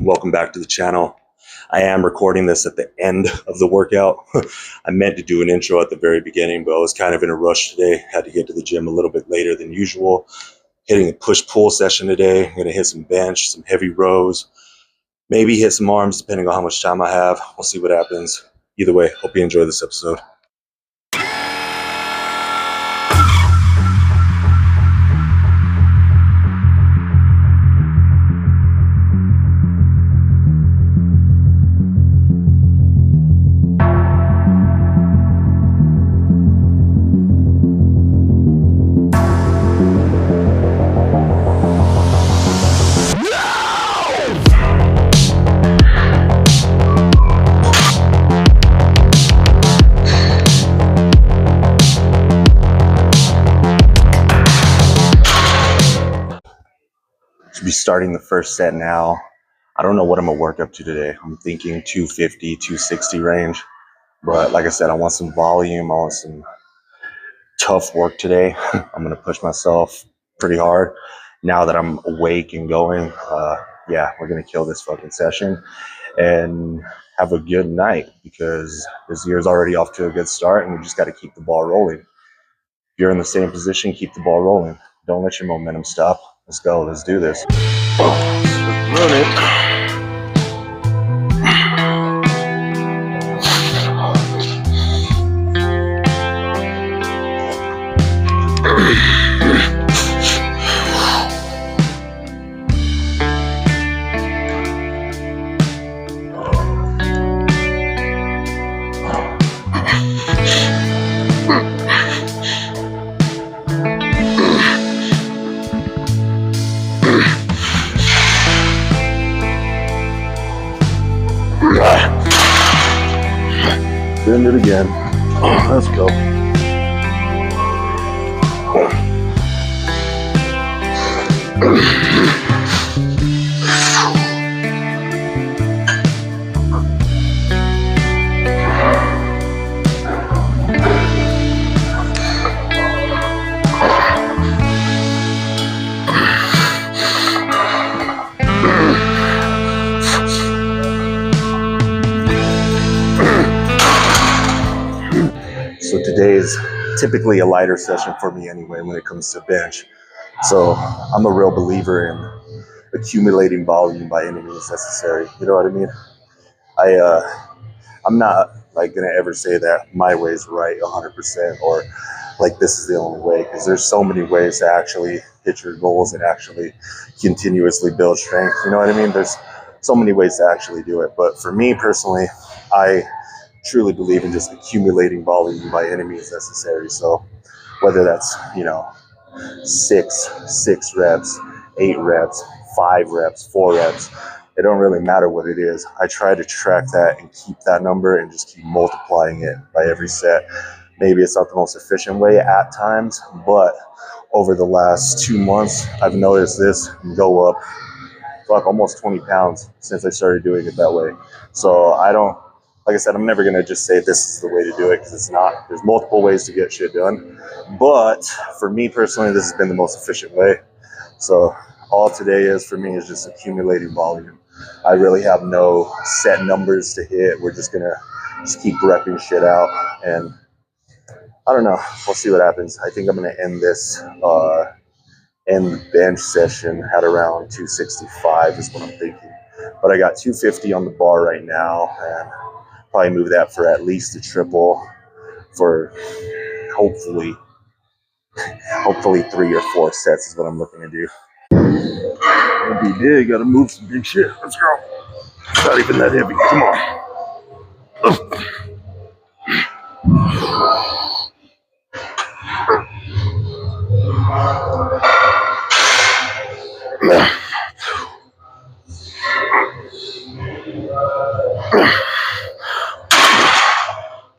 Welcome back to the channel. I am recording this at the end of the workout. I meant to do an intro at the very beginning, but I was kind of in a rush today. Had to get to the gym a little bit later than usual. Hitting a push-pull session today. I'm going to hit some bench, some heavy rows, maybe hit some arms depending on how much time I have. We'll see what happens. Either way, hope you enjoy this episode. Should be starting the first set now. I don't know what I'm gonna work up to today. I'm thinking 250, 260 range. But like I said, I want some volume. I want some tough work today. I'm gonna push myself pretty hard. Now that I'm awake and going, yeah, we're gonna kill this fucking session and have a good night because this year's already off to a good start and we just gotta keep the ball rolling. If you're in the same position, keep the ball rolling. Don't let your momentum stop. Let's go. Let's do this. Run it. Bend it again. Let's go. So today is typically a lighter session for me anyway when it comes to bench. So I'm a real believer in accumulating volume by any means necessary. You know what I mean? I'm not like gonna ever say that my way is right 100% or like this is the only way, because there's so many ways to actually hit your goals and actually continuously build strength. You know what I mean? There's so many ways to actually do it. But for me personally, I truly believe in just accumulating volume by any means necessary. So whether that's, 6 reps, 8 reps, 5 reps, 4 reps, it don't really matter what it is. I try to track that and keep that number and just keep multiplying it by every set. Maybe it's not the most efficient way at times, but over the last 2 months, I've noticed this go up almost 20 pounds since I started doing it that way. So like I said, I'm never going to just say this is the way to do it, because it's not. There's multiple ways to get shit done. But for me personally, this has been the most efficient way. So all today is for me is just accumulating volume. I really have no set numbers to hit. We're just going to just keep repping shit out. And I don't know. We'll see what happens. I think I'm going to end this end the bench session at around 265 is what I'm thinking. But I got 250 on the bar right now, and probably move that for at least a triple for hopefully 3 or 4 sets is what I'm looking to do. Be big, gotta move some big shit. Let's go. It's not even that heavy. Come on.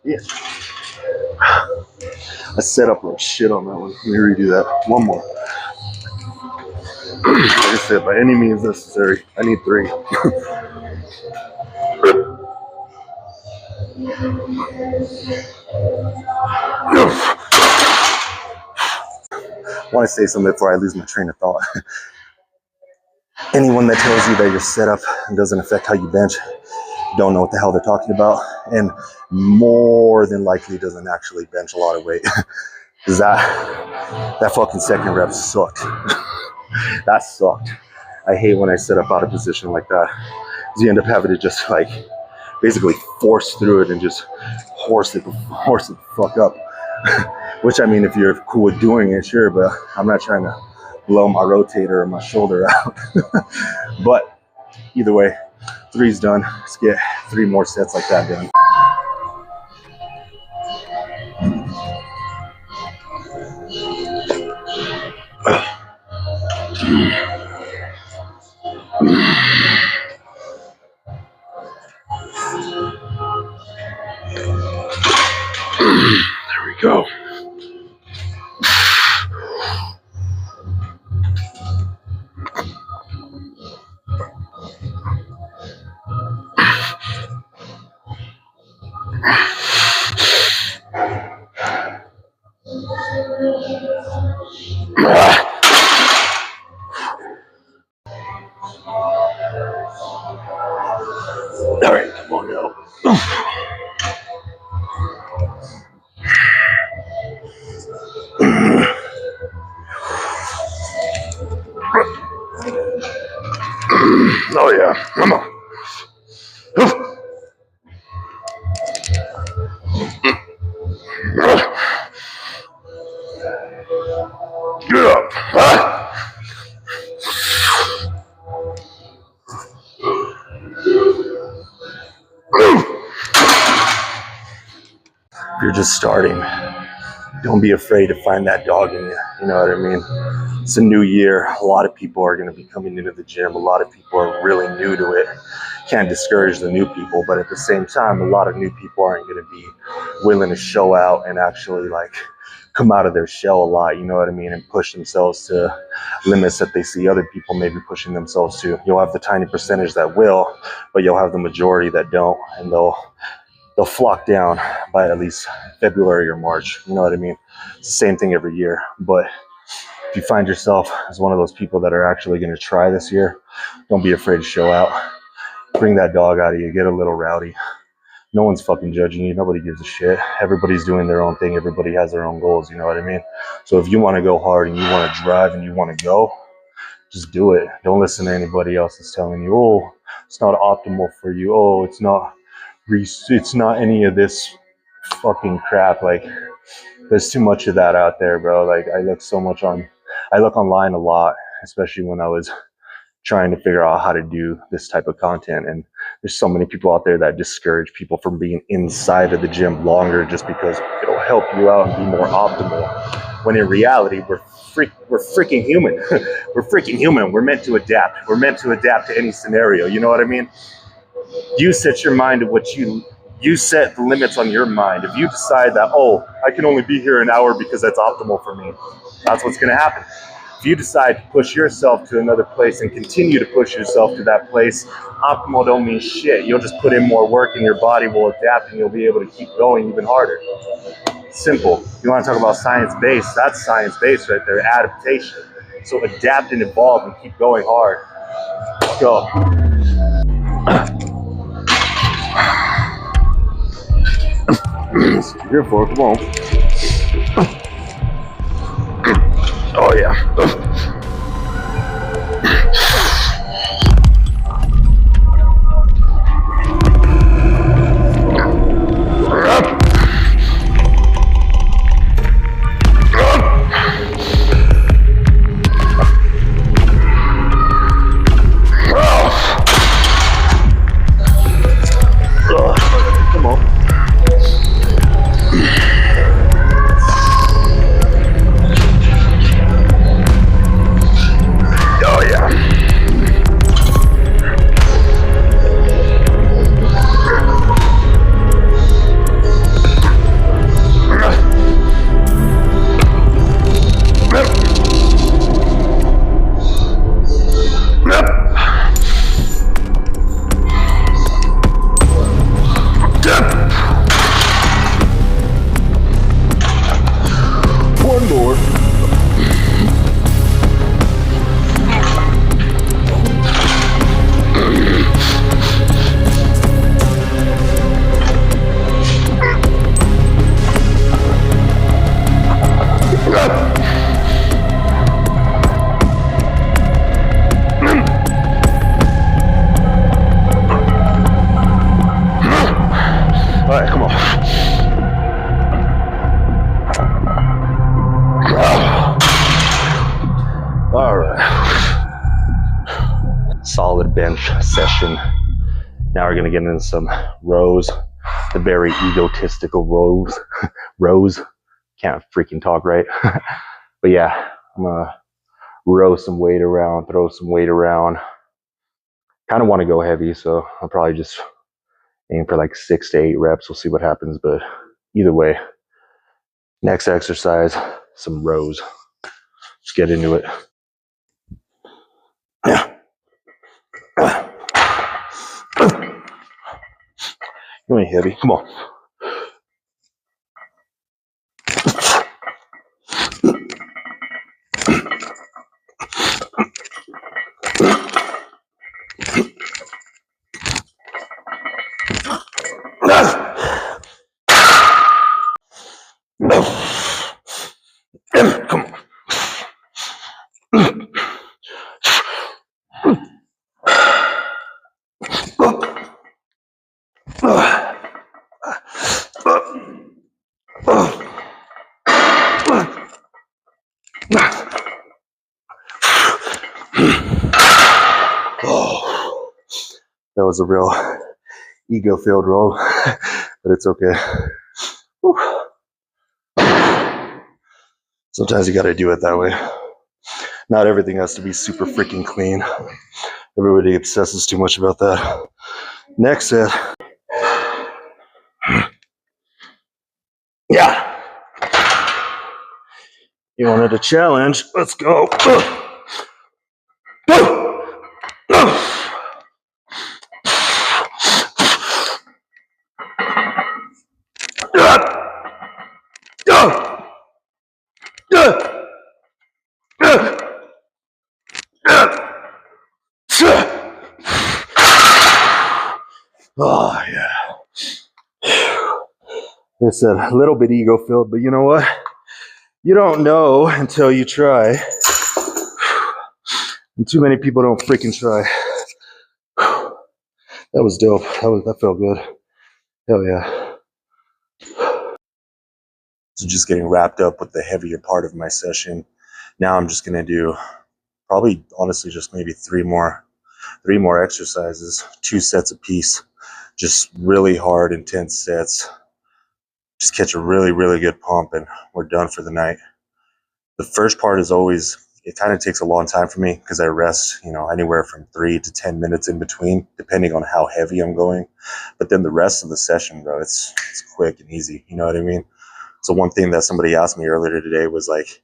Yeah. I set up like shit on that one. Let me redo that. One more. Like I said, by any means necessary. I need 3. I want to say something before I lose my train of thought. anyone that tells you that your setup doesn't affect how you bench don't know what the hell they're talking about, and more than likely doesn't actually bench a lot of weight. Because that fucking second rep sucked. That sucked. I hate when I set up out of position like that. Because you end up having to just like basically force through it and just horse it the fuck up. Which, I mean, if you're cool with doing it, sure, but I'm not trying to blow my rotator or my shoulder out. But either way, 3's done. Let's get 3 more sets like that done. There we go. All right, come on now. Oh yeah, come on. Get up. If you're just starting, don't be afraid to find that dog in you. You know what I mean? It's a new year. A lot of people are going to be coming into the gym. A lot of people are really new to it. Can't discourage the new people, but at the same time, a lot of new people aren't going to be willing to show out and actually like come out of their shell a lot, you know what I mean, and push themselves to limits that they see other people maybe pushing themselves to. You'll have the tiny percentage that will, but you'll have the majority that don't, and they'll flock down by at least February or March, you know what I mean? It's the same thing every year. But if you find yourself as one of those people that are actually going to try this year, don't be afraid to show out. Bring that dog out of you, get a little rowdy. No one's fucking judging you. Nobody gives a shit. Everybody's doing their own thing. Everybody has their own goals, you know what I mean? So if you want to go hard and you want to drive and you want to go, just do it. Don't listen to anybody else that's telling you, oh, it's not optimal for you. Oh, it's not any of this fucking crap. Like, there's too much of that out there, bro. Like, I look online a lot, especially when I was trying to figure out how to do this type of content. And there's so many people out there that discourage people from being inside of the gym longer just because it'll help you out and be more optimal. When in reality, we're freaking human. We're freaking human. We're meant to adapt. We're meant to adapt to any scenario. You know what I mean? You set your mind to what you set the limits on your mind. If you decide that, oh, I can only be here an hour because that's optimal for me, that's what's going to happen. If you decide to push yourself to another place and continue to push yourself to that place, optimal don't mean shit. You'll just put in more work and your body will adapt and you'll be able to keep going even harder. Simple. You want to talk about science-based? That's science-based right there, adaptation. So adapt and evolve and keep going hard. Let's go. Here for it, come on. Oh yeah. Come on. solid bench session. Now we're gonna get into some rows, the very egotistical rows. Can't freaking talk right. But yeah, I'm gonna row some weight around, throw some weight around. Kind of want to go heavy, so I'll probably just aim for like 6 to 8 reps. We'll see what happens, but either way, next exercise, some rows. Let's get into it. You ain't heavy. Come on. Come on. Oh, that was a real ego-filled roll, but it's okay. Whew. Sometimes you got to do it that way. Not everything has to be super freaking clean. Everybody obsesses too much about that. Next set. Yeah. You wanted a challenge? Let's go. Oh, yeah. Like I said, a little bit ego-filled, but you know what? You don't know until you try. And too many people don't freaking try. That was dope. That felt good. Hell yeah. So just getting wrapped up with the heavier part of my session. Now I'm just gonna do probably honestly just maybe three more exercises, 2 sets apiece. Just really hard, intense sets. Just catch a really, really good pump and we're done for the night. The first part is always, it kind of takes a long time for me because I rest, anywhere from 3 to 10 minutes in between, depending on how heavy I'm going. But then the rest of the session, bro, it's quick and easy. You know what I mean? So one thing that somebody asked me earlier today was like,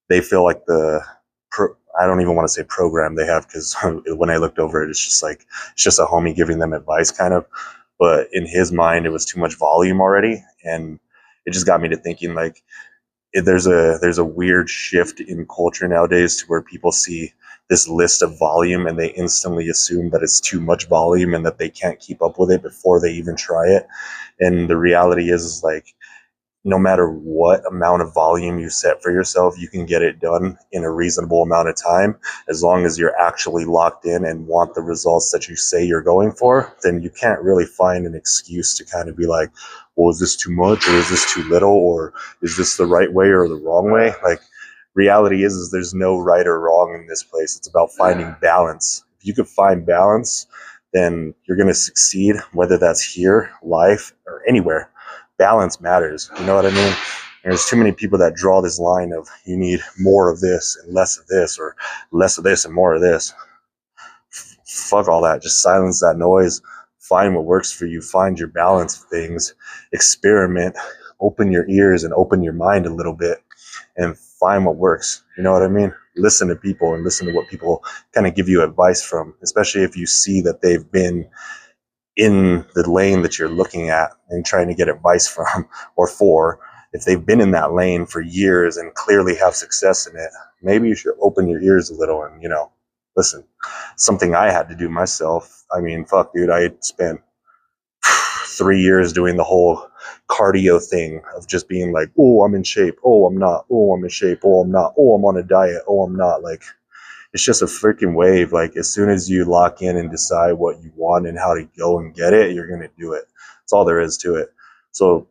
they feel like I don't even want to say program they have, because when I looked over it, it's just a homie giving them advice kind of. But in his mind, it was too much volume already. And it just got me to thinking like, there's a weird shift in culture nowadays to where people see this list of volume and they instantly assume that it's too much volume and that they can't keep up with it before they even try it. And the reality is like, no matter what amount of volume you set for yourself, you can get it done in a reasonable amount of time. As long as you're actually locked in and want the results that you say you're going for, then you can't really find an excuse to kind of be like, well, is this too much or is this too little, or is this the right way or the wrong way? Like, reality is there's no right or wrong in this place. It's about finding balance. If you could find balance, then you're going to succeed, whether that's here, life, or anywhere. Balance matters. You know what I mean? There's too many people that draw this line of you need more of this and less of this, or less of this and more of this. Fuck all that. Just silence that noise. Find what works for you. Find your balance of things. Experiment. Open your ears and open your mind a little bit and find what works. You know what I mean? Listen to people and listen to what people kind of give you advice from, especially if you see that they've been in the lane that you're looking at and trying to get advice from or for. If they've been in that lane for years and clearly have success in it, maybe you should open your ears a little and, listen. Something I had to do myself. I mean, fuck, dude, I spent 3 years doing the whole cardio thing of just being like, oh, I'm in shape. Oh, I'm not. Oh, I'm in shape. Oh, I'm not. Oh, I'm on a diet. Oh, I'm not. Like, it's just a freaking wave. Like, as soon as you lock in and decide what you want and how to go and get it, you're going to do it. That's all there is to it. So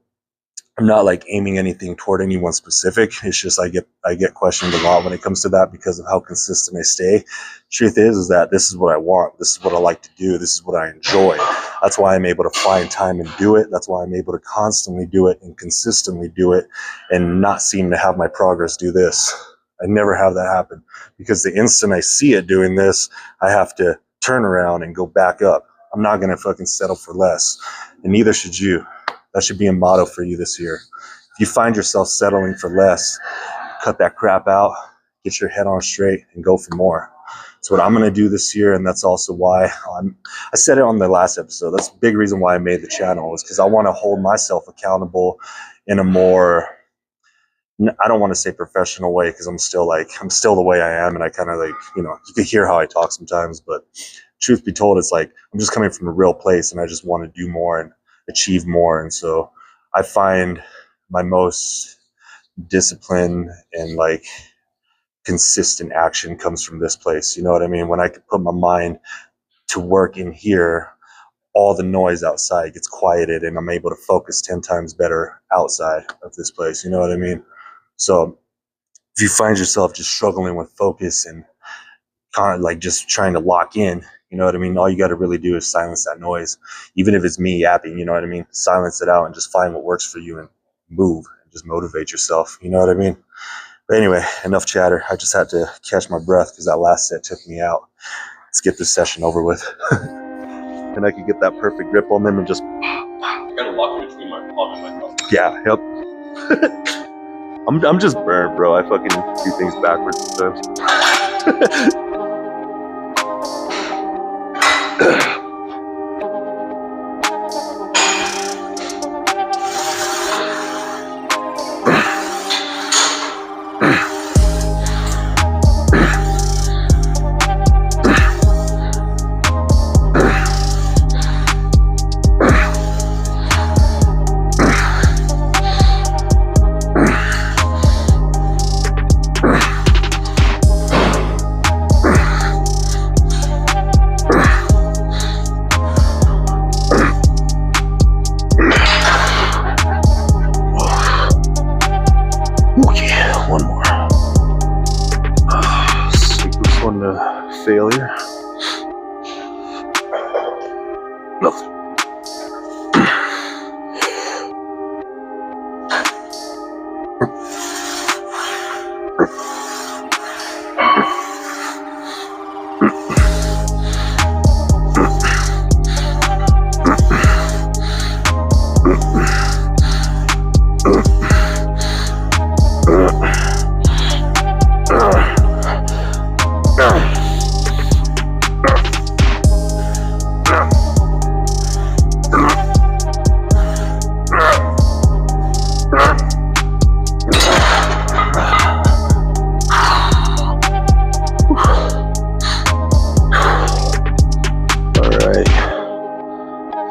I'm not like aiming anything toward anyone specific. It's just I get questioned a lot when it comes to that because of how consistent I stay. Truth is that this is what I want. This is what I like to do. This is what I enjoy. That's why I'm able to find time and do it. That's why I'm able to constantly do it and consistently do it and not seem to have my progress do this. I never have that happen because the instant I see it doing this, I have to turn around and go back up. I'm not going to fucking settle for less, and neither should you. That should be a motto for you this year. If you find yourself settling for less, cut that crap out, get your head on straight, and go for more. That's what I'm going to do this year, and that's also why I said it on the last episode. That's a big reason why I made the channel, is because I want to hold myself accountable in a more, I don't want to say professional way, because I'm still the way I am, and I kind of like, you can hear how I talk sometimes, but truth be told, it's like I'm just coming from a real place, and I just want to do more and achieve more. And so I find my most discipline and like consistent action comes from this place. You know what I mean? When I can put my mind to work in here, all the noise outside gets quieted and I'm able to focus 10 times better outside of this place. You know what I mean? So if you find yourself just struggling with focus and kind of like just trying to lock in, you know what I mean? All you got to really do is silence that noise. Even if it's me yapping, you know what I mean? Silence it out and just find what works for you and move and just motivate yourself. You know what I mean? But anyway, enough chatter. I just had to catch my breath because that last set took me out. Let's get this session over with. And I could get that perfect grip on them and just... I gotta lock it between my palm and my thumb. Yeah, yep. I'm just burned, bro. I fucking do things backwards sometimes. One more. Take this one to failure. Nothing.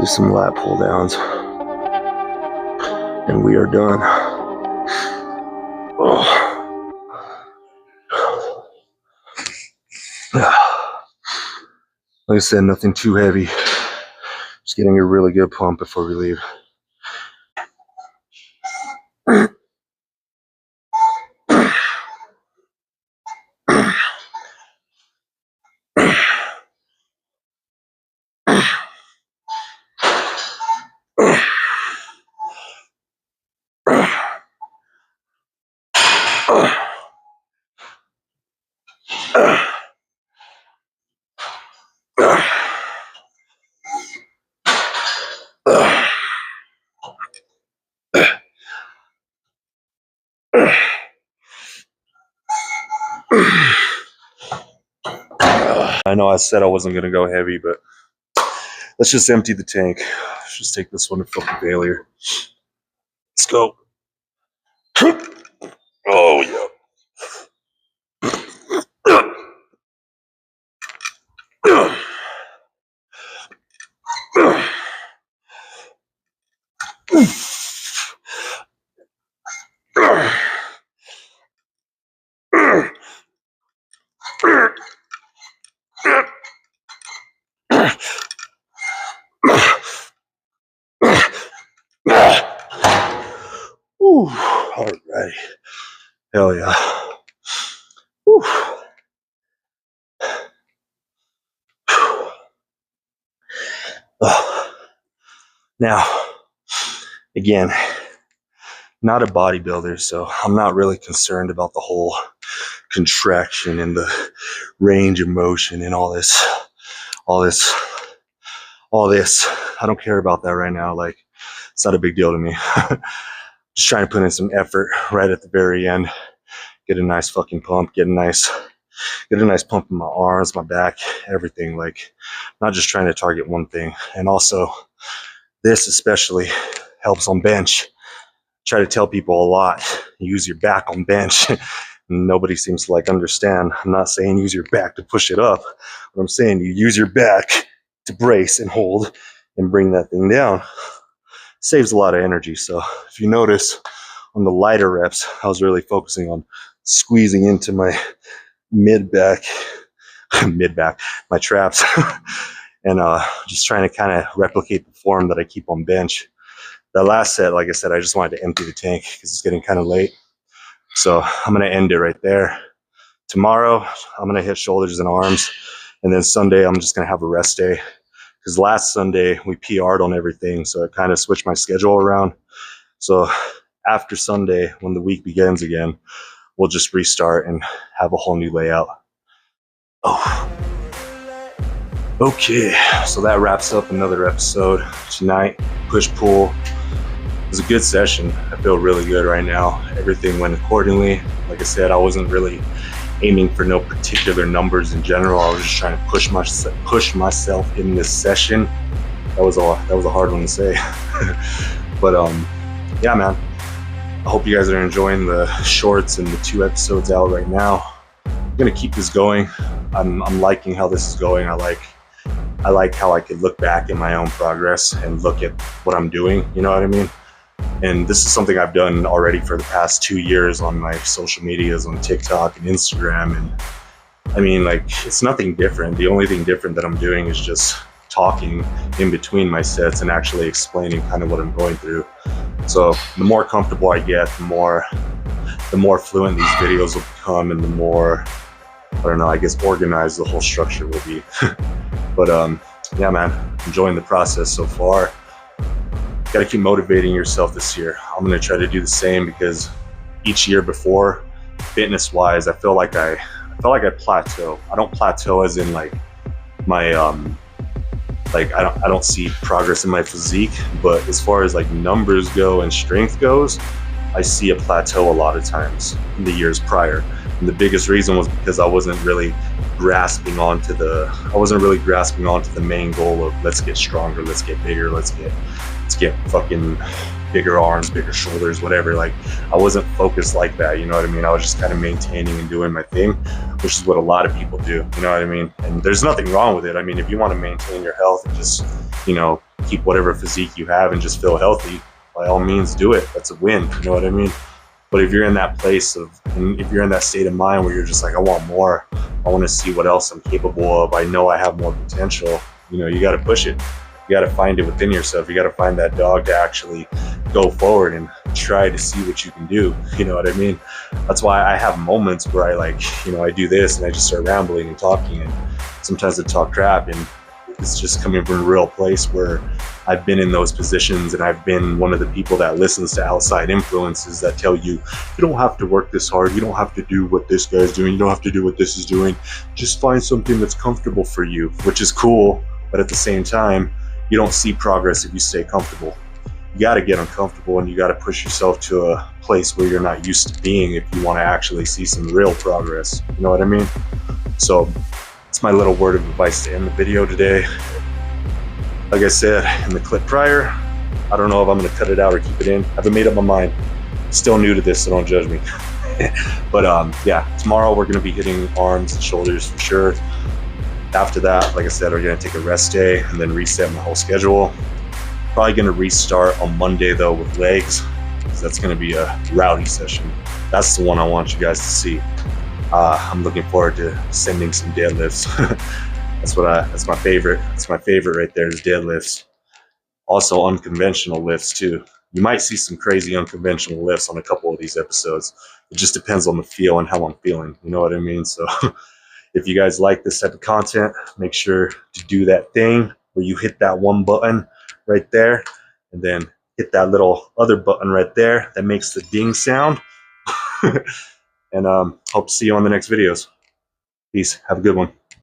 Some lat pull downs and we are done. Oh. Like I said, nothing too heavy. Just getting a really good pump before we leave. I know I said I wasn't going to go heavy, but let's just empty the tank. Let's just take this one to fucking failure. Let's go. Oh, yeah. Whew. All right. Hell yeah. Whew. Now, again, not a bodybuilder, so I'm not really concerned about the whole contraction and the range of motion and all this. I don't care about that right now. Like, it's not a big deal to me. Just trying to put in some effort right at the very end. Get a nice fucking pump. Get a nice pump in my arms, my back, everything. Like, not just trying to target one thing. And also, this especially helps on bench. Try to tell people a lot. Use your back on bench. Nobody seems to like understand. I'm not saying use your back to push it up. What I'm saying, you use your back to brace and hold and bring that thing down. Saves a lot of energy. So if you notice on the lighter reps, I was really focusing on squeezing into my mid back, my traps, and just trying to kind of replicate the form that I keep on bench. That last set, like I said, I just wanted to empty the tank because it's getting kind of late. So I'm going to end it right there. Tomorrow, I'm going to hit shoulders and arms. And then Sunday, I'm just going to have a rest day. Because last Sunday, we PR'd on everything. So I kind of switched my schedule around. So after Sunday, when the week begins again, we'll just restart and have a whole new layout. Oh. Okay, so that wraps up another episode. Tonight, push-pull. It was a good session. I feel really good right now. Everything went accordingly. Like I said, I wasn't really aiming for no particular numbers in general. I was just trying to push myself in this session. That was a hard one to say. But yeah, man. I hope you guys are enjoying the shorts and the 2 episodes out right now. I'm gonna keep this going. I'm liking how this is going. I like how I could look back in my own progress and look at what I'm doing. You know what I mean? And this is something I've done already for the past 2 years on my social medias, on TikTok and Instagram. And I mean, like, it's nothing different. The only thing different that I'm doing is just talking in between my sets and actually explaining kind of what I'm going through. So the more comfortable I get, the more fluent these videos will become, and the more, I don't know, I guess organized the whole structure will be. But yeah, man, enjoying the process so far. Got to keep motivating yourself this year. I'm going to try to do the same, because each year before, fitness wise, I feel like I plateau. I don't plateau as in like my like I don't see progress in my physique, but as far as like numbers go and strength goes, I see a plateau a lot of times in the years prior. And the biggest reason was because I wasn't really grasping onto the main goal of let's get stronger, let's get bigger, let's get fucking bigger arms, bigger shoulders, whatever. Like, I wasn't focused like that, you know what I mean? I was just kind of maintaining and doing my thing, which is what a lot of people do, you know what I mean? And there's nothing wrong with it. I mean, if you want to maintain your health and just, you know, keep whatever physique you have and just feel healthy, by all means do it. That's a win, you know what I mean? But if you're in that place and if you're in that state of mind where you're just like, I want more, I want to see what else I'm capable of, I know I have more potential, you know, you got to push it. You got to find it within yourself. You got to find that dog to actually go forward and try to see what you can do. You know what I mean? That's why I have moments where I, like, you know, I do this and I just start rambling and talking, and sometimes I talk crap, and it's just coming from a real place where I've been in those positions, and I've been one of the people that listens to outside influences that tell you, you don't have to work this hard. You don't have to do what this guy's doing. You don't have to do what this is doing. Just find something that's comfortable for you, which is cool. But at the same time, you don't see progress if you stay comfortable. You got to get uncomfortable, and you got to push yourself to a place where you're not used to being if you want to actually see some real progress. You know what I mean? So it's my little word of advice to end the video today. Like I said in the clip prior, I don't know if I'm going to cut it out or keep it in. I haven't made up my mind. Still new to this, so don't judge me. But yeah, tomorrow we're going to be hitting arms and shoulders for sure. After that, like I said, we're going to take a rest day and then reset my whole schedule. Probably going to restart on Monday, though, with legs, because that's going to be a rowdy session. That's the one I want you guys to see. I'm looking forward to sending some deadlifts. That's my favorite. That's my favorite right there, is deadlifts. Also unconventional lifts too. You might see some crazy unconventional lifts on a couple of these episodes. It just depends on the feel and how I'm feeling. You know what I mean? So if you guys like this type of content, make sure to do that thing where you hit that one button right there and then hit that little other button right there that makes the ding sound. And hope to see you on the next videos. Peace. Have a good one.